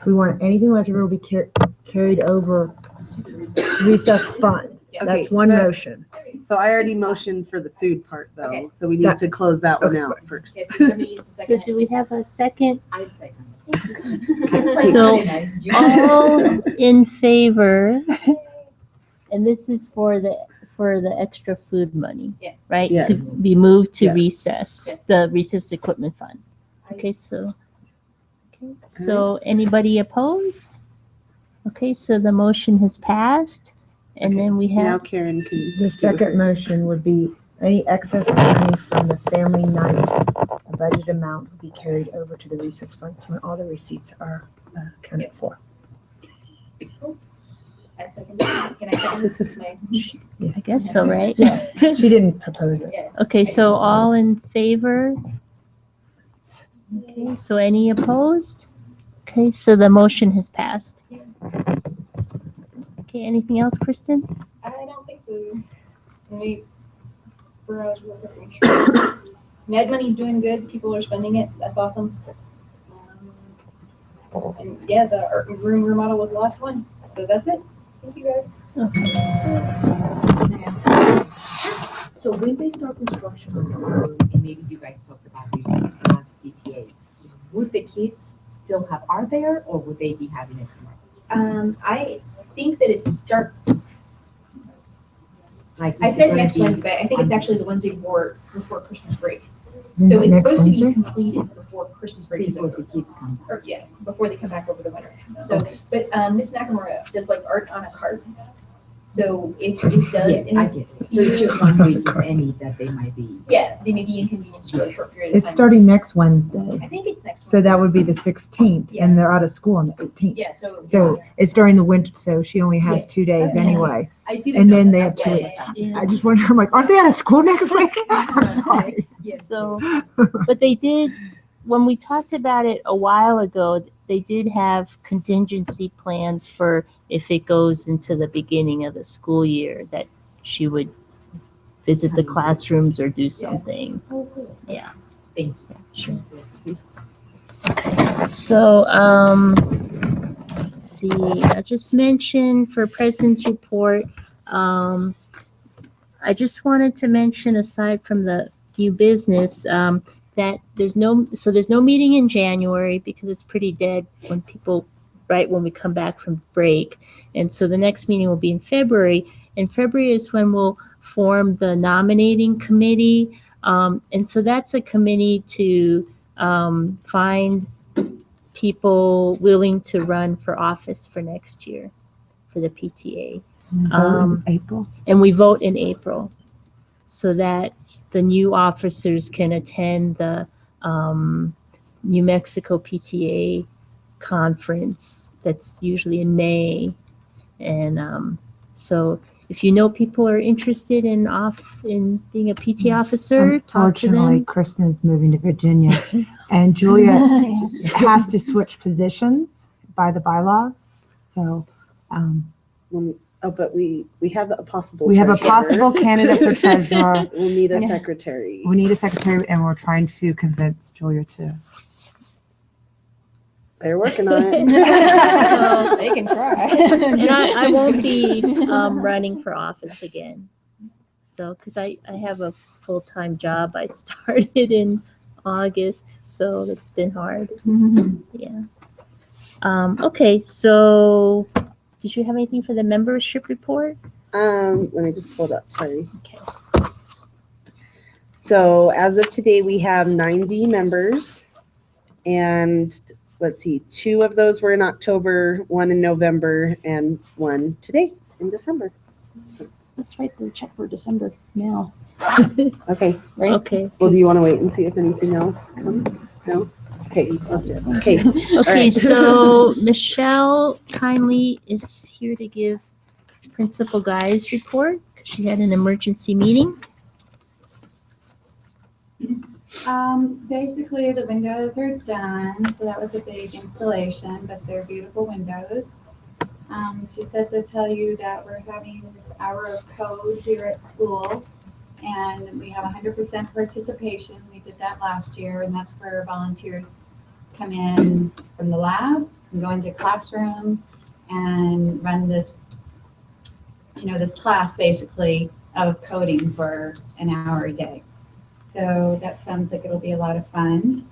Speaker 4: We want anything leftover will be carried over to recess fund. That's one
Speaker 3: Okay, so-
Speaker 4: motion.
Speaker 3: So I already motioned for the food part though,
Speaker 15: Okay.
Speaker 3: so we need to close that one
Speaker 4: Okay.
Speaker 3: out first.
Speaker 15: Yes, if somebody needs a
Speaker 2: So
Speaker 15: second.
Speaker 2: do we have a second?
Speaker 8: I second.
Speaker 2: So all in favor, and this is for the extra food money,
Speaker 15: Yeah.
Speaker 2: right?
Speaker 3: Yes.
Speaker 2: To be moved to
Speaker 3: Yes.
Speaker 2: recess,
Speaker 15: Yes.
Speaker 2: the recess equipment fund. Okay, so anybody opposed? Okay, so the motion has passed, and then we
Speaker 3: Now
Speaker 2: have,
Speaker 3: Karen can. do
Speaker 4: The second
Speaker 3: hers.
Speaker 4: motion would be any excess money from the family night, a budget amount will be carried over to the recess funds when all the receipts are accounted for.
Speaker 15: I second it. Can I second my?
Speaker 2: I guess so, right?
Speaker 4: She didn't propose it.
Speaker 15: Yeah.
Speaker 2: Okay, so all in favor? Okay, so any opposed? Okay, so the motion has passed. Okay, anything else, Kristen?
Speaker 15: I don't think so. Let me browse real quick, make sure. Mad Money's doing good. People are spending it. That's awesome. And yeah, the art room remodel was the last one. So that's it. Thank you guys.
Speaker 8: Can I ask? So when they start construction on the road, and maybe you guys talked about this in the last PTA, would the kids still have art there or would they be having it somewhere else?
Speaker 15: I think that it starts,
Speaker 8: Like,
Speaker 15: I
Speaker 8: is it
Speaker 15: said
Speaker 8: gonna
Speaker 15: next
Speaker 8: be
Speaker 15: Wednesday. I think it's
Speaker 8: on-
Speaker 15: actually the Wednesday before Christmas break. So it's
Speaker 4: Next
Speaker 15: supposed to be
Speaker 4: Wednesday?
Speaker 15: completed before Christmas break is
Speaker 8: Before
Speaker 15: over.
Speaker 8: the kids come.
Speaker 15: Or, yeah, before they come back over the winter. So, but Miss McNamara does like art on a cart. So if it does,
Speaker 8: Yes, I get it. So it's just one week, if any, that they might be.
Speaker 15: yeah, they may be inconvenienced for a short period of
Speaker 4: It's
Speaker 15: time.
Speaker 4: starting next Wednesday,
Speaker 15: I think it's next.
Speaker 4: so that would be the 16th,
Speaker 15: Yeah.
Speaker 4: and they're out of school on the 18th.
Speaker 15: Yeah, so.
Speaker 4: So it's during the winter, so she only has
Speaker 15: Yes.
Speaker 4: 2 days
Speaker 15: Okay.
Speaker 4: anyway.
Speaker 15: I didn't
Speaker 4: And
Speaker 15: know
Speaker 4: then
Speaker 15: that.
Speaker 4: they have
Speaker 15: That's
Speaker 4: 2
Speaker 15: why I
Speaker 4: weeks.
Speaker 15: asked.
Speaker 4: I just wonder, I'm like, aren't they out of school next week? I'm sorry.
Speaker 2: So, but they did, when we talked about it a while ago, they did have contingency plans for if it goes into the beginning of the school year, that she would visit the classrooms or do something. Yeah.
Speaker 8: Thank
Speaker 2: Sure.
Speaker 8: you.
Speaker 2: So, let's see, I just mentioned for President's Report, I just wanted to mention, aside from the new business, that there's no meeting in January because it's pretty dead when people, right when we come back from break. And so the next meeting will be in February. And February is when we'll form the nominating committee. And so that's a committee to find people willing to run for office for next year for the PTA.
Speaker 4: Vote in April.
Speaker 2: And we vote in April so that the new officers can attend the New Mexico PTA conference that's usually in May. And so if you know people are interested in being a PTA officer, talk to
Speaker 4: Unfortunately,
Speaker 2: them.
Speaker 4: Kristen is moving to Virginia, and Julia has to switch positions by the bylaws. So
Speaker 3: But we have a possible
Speaker 4: we have a
Speaker 3: treasurer.
Speaker 4: possible candidate for treasurer.
Speaker 3: We'll need a secretary.
Speaker 4: We need a secretary, and we're trying to convince Julia to.
Speaker 3: They're working on it.
Speaker 9: They can try.
Speaker 2: And I won't be running for office again. So, because I have a full-time job. I started in August, so it's been hard. Yeah. Okay, so did you have anything for the membership report?
Speaker 3: Let me just pull it up. Sorry.
Speaker 2: Okay.
Speaker 3: So as of today, we have 90 members, and let's see, 2 of those were in October, 1 in November, and 1 today in December.
Speaker 13: Let's write the check for December now.
Speaker 3: Okay.
Speaker 13: Right?
Speaker 2: Okay.
Speaker 3: Well, do you want to wait and see if anything else comes? No? Okay, let's do it. Okay. All
Speaker 2: Okay,
Speaker 3: right.
Speaker 2: so Michelle kindly is here to give Principal Guy's report. She had an emergency meeting.
Speaker 7: Basically, the windows are done, so that was a big installation, but they're beautiful windows. She said to tell you that we're having this hour of code here at school, and we have 100% participation. We did that last year, and that's where volunteers come in from the lab and go into classrooms and run this, this class basically of coding for an hour a day. So that sounds like it'll be a lot of fun.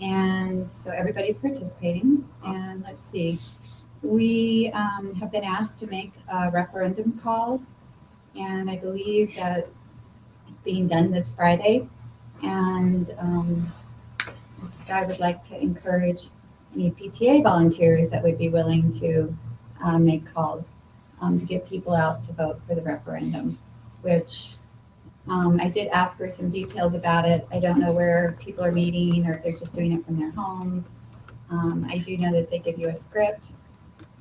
Speaker 7: And so everybody's participating. And let's see, we have been asked to make referendum calls. And I believe that it's being done this Friday. And this guy would like to encourage any PTA volunteers that would be willing to make calls to get people out to vote for the referendum, which I did ask her some details about it. I don't know where people are meeting or if they're just doing it from their homes. I do know that they give you a script,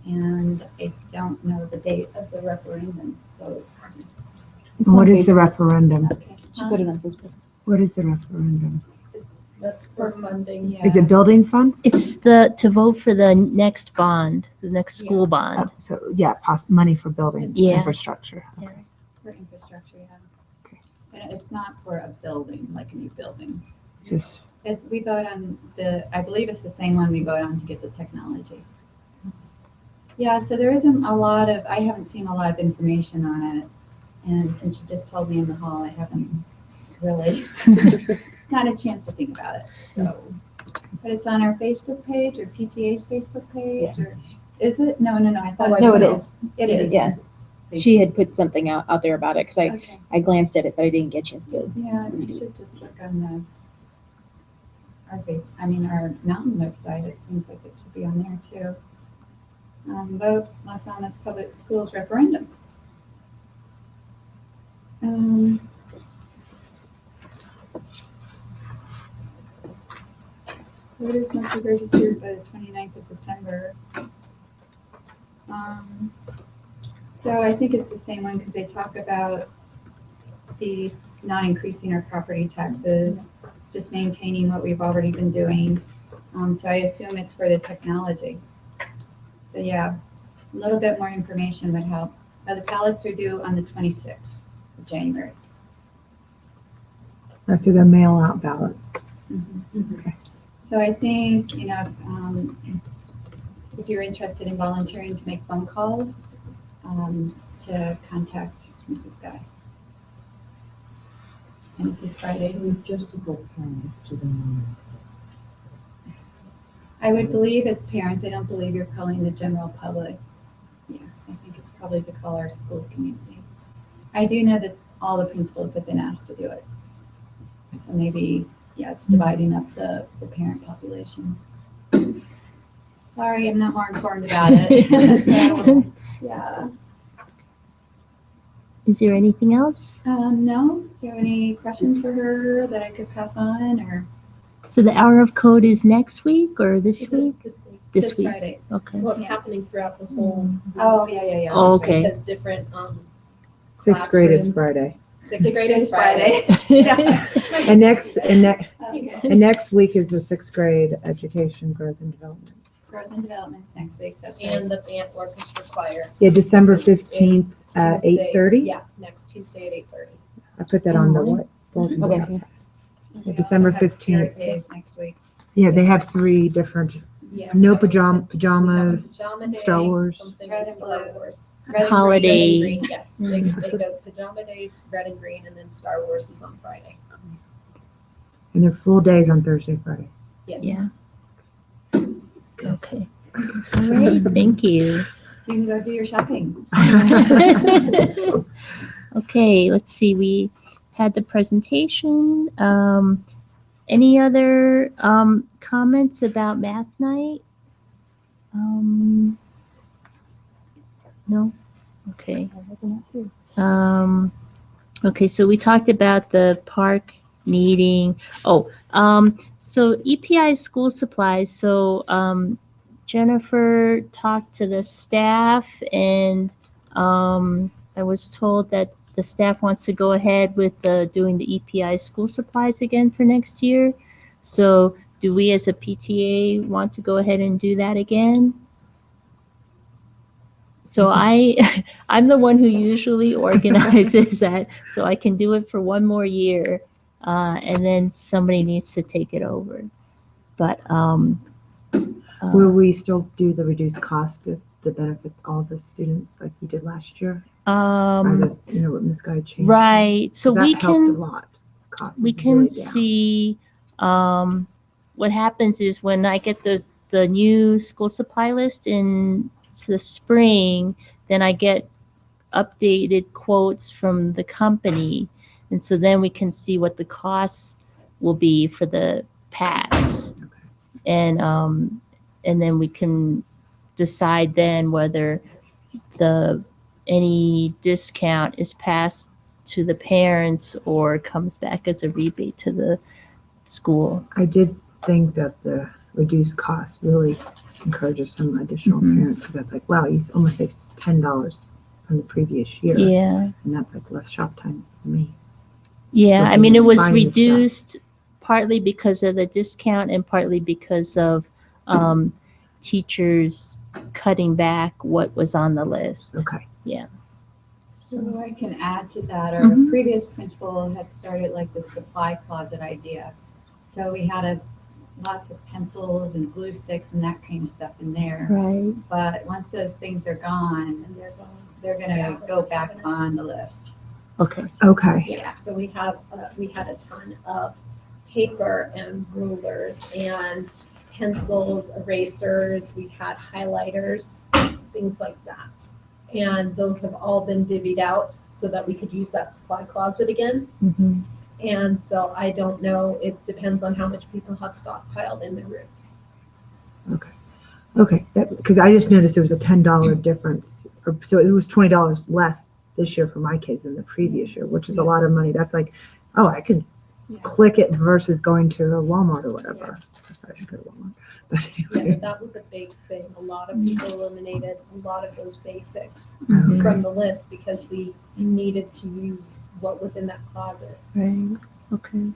Speaker 7: and I don't know the date of the referendum vote.
Speaker 4: What is the referendum?
Speaker 7: Okay.
Speaker 13: She put it on Facebook.
Speaker 4: What is the referendum?
Speaker 12: That's for funding.
Speaker 7: Yeah.
Speaker 4: Is it building fund?
Speaker 2: It's to vote for the next bond, the next school bond.
Speaker 4: So yeah, money for buildings,
Speaker 2: Yeah.
Speaker 4: infrastructure.
Speaker 7: Yeah, for infrastructure, yeah. Okay. And it's not for a building, like a new building.
Speaker 4: Just
Speaker 7: We vote on I believe it's the same one we vote on to get the technology. Yeah, so there isn't I haven't seen a lot of information on it. And since you just told me in the hall, I haven't really had a chance to think about it. So, but it's on our Facebook page or PTA's Facebook page, or is it? No, I thought
Speaker 13: No, it is.
Speaker 7: It is.
Speaker 13: Yeah. She had put something out there about it because
Speaker 7: Okay.
Speaker 13: I glanced at it, but I didn't get a chance to.
Speaker 7: Yeah, you should just look on our mountain website. It seems like it should be on there too. Vote Las Almas Public Schools referendum. Voters must be registered by the 29th of December. So I think it's the same one because they talk about the not increasing our property taxes, just maintaining what we've already been doing. So I assume it's for the technology. So yeah, a little bit more information would help. The ballots are due on the 26th of January.
Speaker 4: let's do the mail out ballots.
Speaker 7: Okay. So I think, if you're interested in volunteering to make phone calls, to contact Mrs. Guy. And this is Friday.
Speaker 8: So it's just to go parents to the moment.
Speaker 7: I would believe it's parents. I don't believe you're calling the general public. Yeah, I think it's probably to call our school community. I do know that all the principals have been asked to do it. So maybe, yeah, it's dividing up the parent population. Sorry, I'm not more informed about it. So, yeah.
Speaker 2: Is there anything else?
Speaker 7: No. Do you have any questions for her that I could pass on or?
Speaker 2: So the hour of code is next week or this week?
Speaker 12: This week.
Speaker 2: This week.
Speaker 7: Friday.
Speaker 2: Okay.
Speaker 12: Well, it's happening throughout the whole.
Speaker 7: Oh, yeah.
Speaker 2: Oh, okay.
Speaker 12: Because different,
Speaker 4: Sixth grade is
Speaker 12: classrooms.
Speaker 4: Friday.
Speaker 12: Sixth grade is Friday.
Speaker 4: And next week is the sixth grade education growth and development.
Speaker 7: Growth and development's next week. That's right.
Speaker 12: And the band orchestra choir.
Speaker 4: Yeah, December
Speaker 12: is
Speaker 4: 15th at
Speaker 12: Tuesday.
Speaker 4: 8:30.
Speaker 12: Yeah, next Tuesday at 8:30.
Speaker 4: I put that on the what? bulletin board
Speaker 2: Okay.
Speaker 4: outside.
Speaker 7: We also
Speaker 4: December
Speaker 7: have
Speaker 4: 15th.
Speaker 7: spirit days next week.
Speaker 4: Yeah, they have 3 different,
Speaker 12: Yeah.
Speaker 4: no
Speaker 12: we have a
Speaker 4: pajamas,
Speaker 12: pajama day,
Speaker 4: Star Wars.
Speaker 12: something
Speaker 7: Red
Speaker 12: in
Speaker 7: and
Speaker 12: Star
Speaker 7: blue.
Speaker 12: Wars.
Speaker 7: Red and
Speaker 2: Holiday.
Speaker 12: Red and green, yes. It goes pajama days, red and green, and then Star Wars is on Friday.
Speaker 4: and they're full days on Thursday, Friday.
Speaker 12: Yes.
Speaker 2: Yeah. Okay. All right. Thank you.
Speaker 7: You can go do your shopping.
Speaker 2: Okay, let's see. We had the presentation. Any other comments about math night? No? Okay. Okay, so we talked about the park meeting. So EPI school supplies. So Jennifer talked to the staff, and I was told that the staff wants to go ahead with doing the EPI school supplies again for next year. So do we as a PTA want to go ahead and do that again? So I'm the one who usually organizes that, so I can do it for one more year, and then somebody needs to take it over. But
Speaker 4: Will we still do the reduced cost to benefit all the students like we did last year? Or what Ms. Guy changed?
Speaker 2: right. So
Speaker 4: 'Cause that
Speaker 2: we
Speaker 4: helped a
Speaker 2: can
Speaker 4: lot. Cost
Speaker 2: we
Speaker 4: was
Speaker 2: can
Speaker 4: really down.
Speaker 2: see what happens is when I get the new school supply list in the spring, then I get updated quotes from the company, and so then we can see what the costs will be for the packs, and then we can decide then whether any discount is passed to the parents or comes back as a rebate to the school.
Speaker 4: I did think that the reduced cost really encourages some additional
Speaker 2: Mhm.
Speaker 4: parents, because that's like, wow, you almost saved $10 from the previous year.
Speaker 2: Yeah.
Speaker 4: And that's like less shop time for me.
Speaker 2: Yeah, I
Speaker 4: Looking
Speaker 2: mean,
Speaker 4: at
Speaker 2: it was
Speaker 4: buying the stuff.
Speaker 2: reduced partly because of the discount and partly because of teachers cutting back what was on the list.
Speaker 4: Okay.
Speaker 2: Yeah.
Speaker 7: So I can add to that. Our
Speaker 2: Mhm.
Speaker 7: previous principal had started like the supply closet idea. So we had lots of pencils and glue sticks and that kind of stuff in there.
Speaker 2: Right.
Speaker 7: But once those things are gone, they're gonna go back on the list.
Speaker 2: Okay.
Speaker 4: Okay.
Speaker 12: Yeah, so we had a ton of paper and rulers and pencils, erasers, we had highlighters, things like that. And those have all been divvied out so that we could use that supply closet again.
Speaker 2: Mm-hmm.
Speaker 12: And so I don't know, it depends on how much people have stockpiled in their room.
Speaker 4: Okay, because I just noticed there was a $10 difference, so it was $20 less this year for my kids than the previous year, which is a lot of money. That's like, oh, I could click it versus going to a Walmart or whatever. I should go to Walmart. But
Speaker 12: Yeah,
Speaker 4: anyway.
Speaker 12: but that was a big thing. A lot of people eliminated a lot of those basics
Speaker 2: Mhm.
Speaker 12: from the list because we needed to use what was in that closet.
Speaker 2: Right. Okay.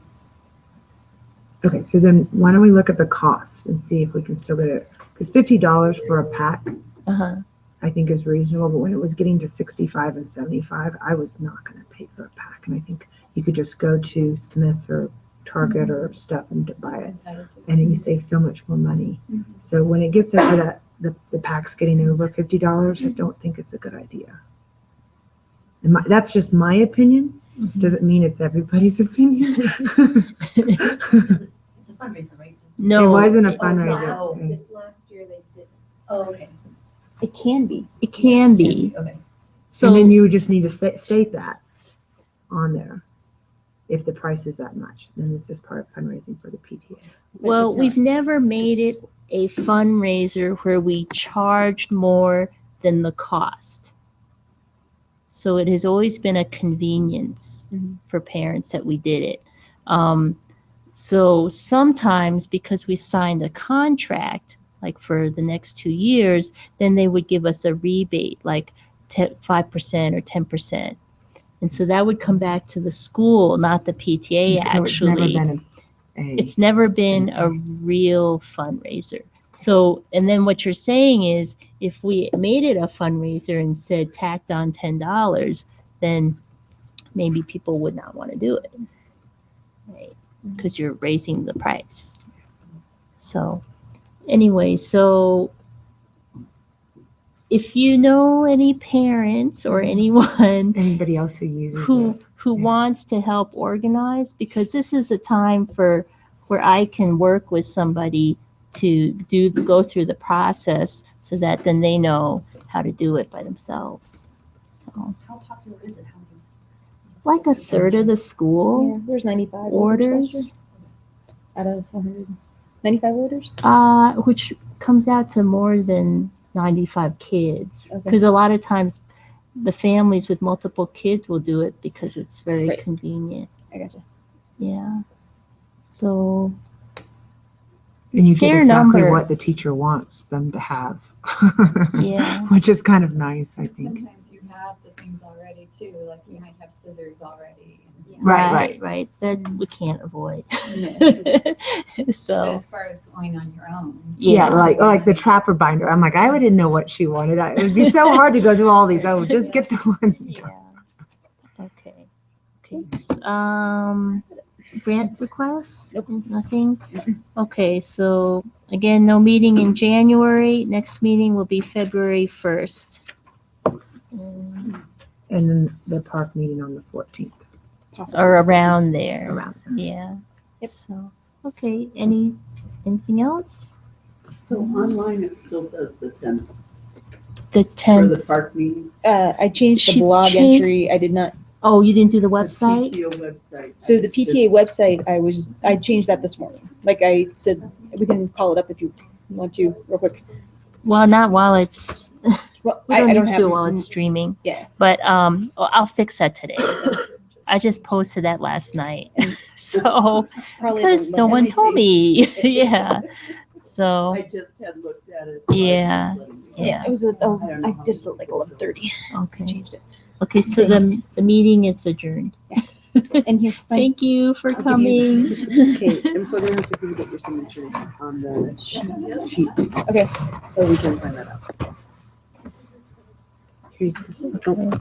Speaker 4: Okay, so then why don't we look at the cost and see if we can still get it? Because $50 for a pack,
Speaker 2: Uh-huh.
Speaker 4: I think is reasonable, but when it was getting to 65 and 75, I was not going to pay for a pack. And I think you could just go to Smith's or Target or stuff and buy it, and then you save so much more money. So when it gets up to that, the pack's getting over $50, I don't think it's a good idea. And that's just my opinion. Doesn't mean it's everybody's opinion.
Speaker 1: It's a fundraiser, right?
Speaker 2: No.
Speaker 4: It wasn't a
Speaker 2: it-
Speaker 4: fundraiser.
Speaker 1: Oh.
Speaker 7: This last year they did.
Speaker 1: Oh, okay.
Speaker 9: It can be.
Speaker 2: It can be.
Speaker 1: Okay.
Speaker 2: So.
Speaker 4: And then you just need to state that on there. If the price is that much, then this is part of fundraising for the PTA.
Speaker 2: Well,
Speaker 9: it's
Speaker 2: we've never made it a fundraiser where we charged more than the cost. So it has always been a convenience for parents that we did it. So sometimes because we signed a contract, like for the next 2 years, then they would give us a rebate, like 5% or 10%. And so that would come back to the school, not the PTA, actually. It's never been a real fundraiser. So, and then what you're saying is, if we made it a fundraiser and said tacked on $10, then maybe people would not want to do it, right? Because you're raising the price. So, anyway, so if you know any parents or
Speaker 4: Anybody else who uses it.
Speaker 2: who wants to help organize, because this is a time for where I can work with somebody to go through the process so that then they know how to do it by themselves. So
Speaker 1: How popular is it? How many?
Speaker 2: like a third of the school
Speaker 9: Yeah, there's 95
Speaker 2: orders,
Speaker 9: out of 195 orders.
Speaker 2: which comes out to more than 95 kids.
Speaker 9: Okay.
Speaker 2: Because a lot of times the families with multiple kids will do it because it's very
Speaker 9: Right.
Speaker 2: convenient.
Speaker 9: I gotcha.
Speaker 2: Yeah. So
Speaker 4: And you get
Speaker 2: fair
Speaker 4: exactly
Speaker 2: number.
Speaker 4: what the teacher wants them to have.
Speaker 2: Yeah.
Speaker 4: Which is kind of nice, I think.
Speaker 7: Sometimes you have the things already too, like you might have scissors already.
Speaker 2: Right. That we can't avoid.
Speaker 7: But
Speaker 2: So
Speaker 7: as far as going on your own.
Speaker 4: Yeah, like the trapper binder. I'm like, I didn't know what she wanted. It would be so hard to go through all these. Oh, just get the one.
Speaker 2: Yeah. Okay. Grant requests? Nothing? Okay, so again, no meeting in January. Next meeting will be February 1st.
Speaker 4: And then the park meeting on the 14th.
Speaker 2: Or around there.
Speaker 4: Around.
Speaker 2: Yeah. So, okay, anything else?
Speaker 14: So online, it still says the 10th
Speaker 2: The
Speaker 14: for
Speaker 2: 10th.
Speaker 14: the park meeting.
Speaker 9: I changed the
Speaker 2: She
Speaker 9: blog
Speaker 2: changed-
Speaker 9: entry. I did not.
Speaker 2: Oh, you didn't do the
Speaker 14: The
Speaker 2: website?
Speaker 14: PTO website.
Speaker 9: So the
Speaker 14: It's just-
Speaker 9: PTA website, I changed that this morning. Like I said, we can call it up if you want to, real quick.
Speaker 2: Well, not while it's,
Speaker 9: Well,
Speaker 2: we don't
Speaker 9: I
Speaker 2: need
Speaker 9: don't
Speaker 2: to
Speaker 9: have.
Speaker 2: do it while it's streaming.
Speaker 9: Yeah.
Speaker 2: But I'll fix that today. I just posted that last night. So,
Speaker 9: Probably
Speaker 2: because
Speaker 9: the
Speaker 2: no one
Speaker 9: Monday.
Speaker 2: told me. Yeah. So,
Speaker 14: I just had looked at it. so I
Speaker 2: Yeah.
Speaker 14: just let you know.
Speaker 2: yeah.
Speaker 9: It was I did it at like 11:30.
Speaker 2: Okay.
Speaker 9: Changed it.
Speaker 2: Okay, so the meeting is adjourned.
Speaker 9: And here, sign.
Speaker 2: Thank you for
Speaker 9: I'll give
Speaker 2: coming.
Speaker 3: Okay, I'm still gonna have to get your signatures on the sheet.
Speaker 9: Okay.
Speaker 3: So we can find that out. Here you go.
Speaker 2: Okay.